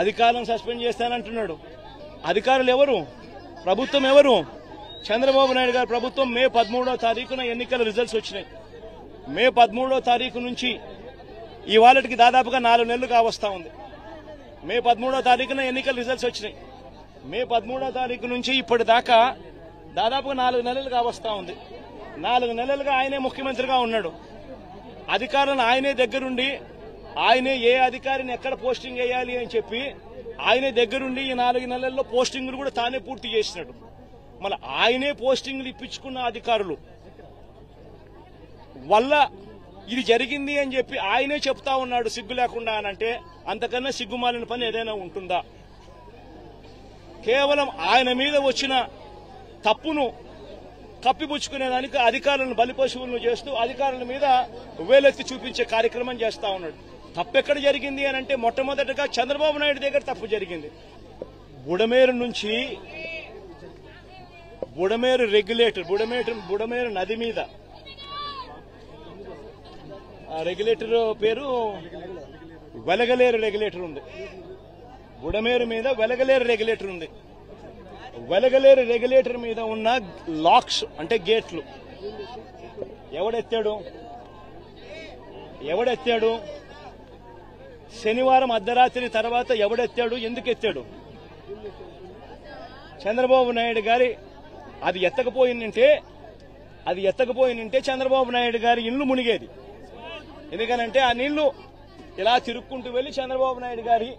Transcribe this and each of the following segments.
అధికారులను సస్పెండ్ చేస్తానంటున్నాడు. అధికారులు ఎవరు? ప్రభుత్వం ఎవరు? చంద్రబాబు నాయుడు గారి ప్రభుత్వం. మే 13వ తారీఖున ఎన్నికల రిజల్ట్స్ వచ్చినాయి. మే 13వ తారీఖు నుంచి ఇవాళకి దాదాపుగా 4 నెలలు కావస్తా ఉంది. మే 13వ తారీఖున ఎన్నికల రిజల్ట్స్ వచ్చినాయి. మే 13వ తారీఖు నుంచి ఇప్పటిదాకా దాదాపుగా 4 నెలలు కావస్తా ఉంది. 4 నెలలుగా ఆయనే ముఖ్యమంత్రిగా ఉన్నాడు. అధికారులను ఆయనే దగ్గరుండి ఆయనే ఏ అధికారిని ఎక్కడ పోస్టింగ్ వేయాలి అని చెప్పి ఆయనే దగ్గరుండి ఈ 4 నెలల్లో పోస్టింగ్లు కూడా తానే పూర్తి చేసినాడు. మళ్ళీ ఆయనే పోస్టింగ్లు ఇప్పించుకున్న అధికారులు వల్ల ఇది జరిగింది అని చెప్పి ఆయనే చెప్తా ఉన్నాడు సిగ్గు లేకుండా అనంటే అంతకన్నా సిగ్గుమాలిన పని ఏదైనా ఉంటుందా? కేవలం ఆయన మీద వచ్చిన తప్పును కప్పిపుచ్చుకునేదానికి అధికారులను బలిపశువులను చేస్తూ అధికారుల మీద వేలెత్తి చూపించే కార్యక్రమం చేస్తా ఉన్నాడు. తప్పెక్కడ జరిగింది అని అంటే మొట్టమొదటిగా చంద్రబాబు నాయుడు దగ్గర తప్పు జరిగింది. బుడమేరు నుంచి బుడమేరు నది మీద రెగ్యులేటర్ పేరు వెలగలేరు రెగ్యులేటర్ ఉంది. బుడమేరు మీద వెలగలేరు రెగ్యులేటర్ ఉంది. వెలగలేరు రెగ్యులేటర్ మీద ఉన్న లాక్స్ అంటే గేట్లు ఎవడెత్తాడు? శనివారం అర్ధరాత్రి తర్వాత ఎవడెత్తాడు? ఎందుకు ఎత్తాడు? చంద్రబాబు నాయుడు గారి అది ఎత్తకపోయిందంటే చంద్రబాబు నాయుడు గారి ఇల్లు మునిగేది. ఎందుకనంటే ఆ నీళ్లు ఇలా తిరుక్కుంటూ వెళ్లి చంద్రబాబు నాయుడు గారి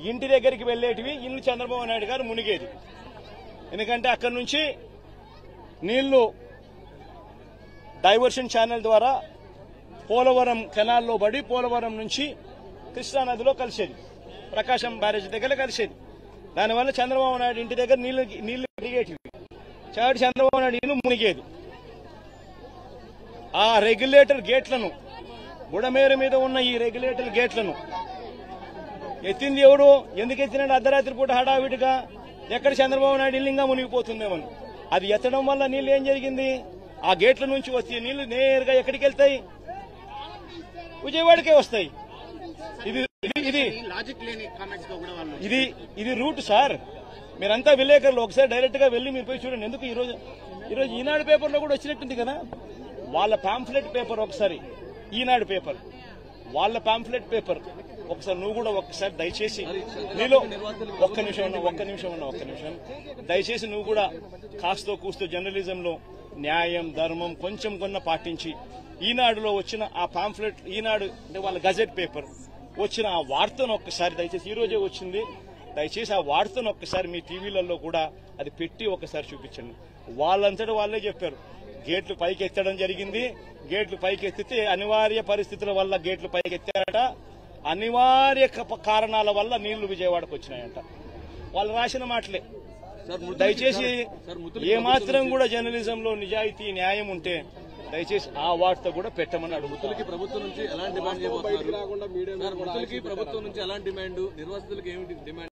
ఇంటి దగ్గరికి వెళ్లేటివి ఇల్లు చంద్రబాబు నాయుడు గారు మునిగేది. ఎందుకంటే అక్కడి నుంచి నీళ్లు డైవర్షన్ ఛానల్ ద్వారా పోలవరం కెనాల్లో పడి పోలవరం నుంచి కృష్ణానదిలో కలిసేది, ప్రకాశం బ్యారేజ్ దగ్గర కలిసేది. దానివల్ల చంద్రబాబు నాయుడు ఇంటి దగ్గర నీళ్లు దిగేటివి, చంద్రబాబు నాయుడు ఇల్లు మునిగేది. ఆ రెగ్యులేటర్ గేట్లను బుడమేరు మీద ఉన్న ఈ రెగ్యులేటర్ గేట్లను ఎత్తింది ఎవడు? ఎందుకు ఎత్తినాడు? అర్ధరాత్రి పూట హడావిడిగా ఎక్కడ చంద్రబాబు నాయుడు ఇల్లింగా మునిగిపోతుందేమని. అది ఎత్తడం వల్ల నీళ్లు ఏం జరిగింది? ఆ గేట్ల నుంచి వచ్చే నీళ్లు నేరుగా ఎక్కడికి వెళ్తాయి? విజయవాడకే వస్తాయి. ఇది రూట్ సార్. మీరంతా విలేకరులు ఒకసారి డైరెక్ట్ గా వెళ్లి మీరు పోయి చూడండి. ఎందుకు ఈరోజు ఈనాడు పేపర్లో కూడా వచ్చినట్టుంది కదా వాళ్ళ పాంఫ్లెట్ పేపర్. ఒకసారి ఈనాడు పేపర్ వాళ్ళ పాంఫ్లెట్ పేపర్ ఒకసారి నువ్వు కూడా ఒక్కసారి దయచేసి నీలో ఒక్క నిమిషం దయచేసి నువ్వు కూడా కాస్తో కూస్తో జర్నలిజంలో న్యాయం ధర్మం కొంచెం కొన్న పాటించి ఈనాడులో వచ్చిన ఆ పాంఫ్లెట్, ఈనాడు అంటే వాళ్ళ గజెట్ పేపర్ వచ్చిన ఆ వార్తను ఒక్కసారి దయచేసి, ఈ రోజే వచ్చింది, దయచేసి ఆ వార్తను ఒక్కసారి మీ టీవీలలో కూడా అది పెట్టి ఒకసారి చూపించండి. వాళ్ళంతటా వాళ్ళే చెప్పారు గేట్లు పైకి ఎత్తడం జరిగింది. గేట్లు పైకి ఎత్తితే అనివార్య పరిస్థితుల వల్ల గేట్లు పైకి ఎత్తారట. అనివార్య కారణాల వల్ల నీళ్లు విజయవాడకు వచ్చినాయంట. వాళ్ళు రాసిన మాటలే. దయచేసి ఏమాత్రం కూడా జర్నలిజంలో నిజాయితీ న్యాయం ఉంటే దయచేసి ఆ వార్త కూడా పెట్టమని అడుగుతారు. ప్రభుత్వం నుంచి ఎలాంటి డిమాండ్ చేయబోతున్నారు? ప్రభుత్వం నుంచి ఎలాంటి డిమాండ్, నిర్వాసితులకు ఏమిటి డిమాండ్?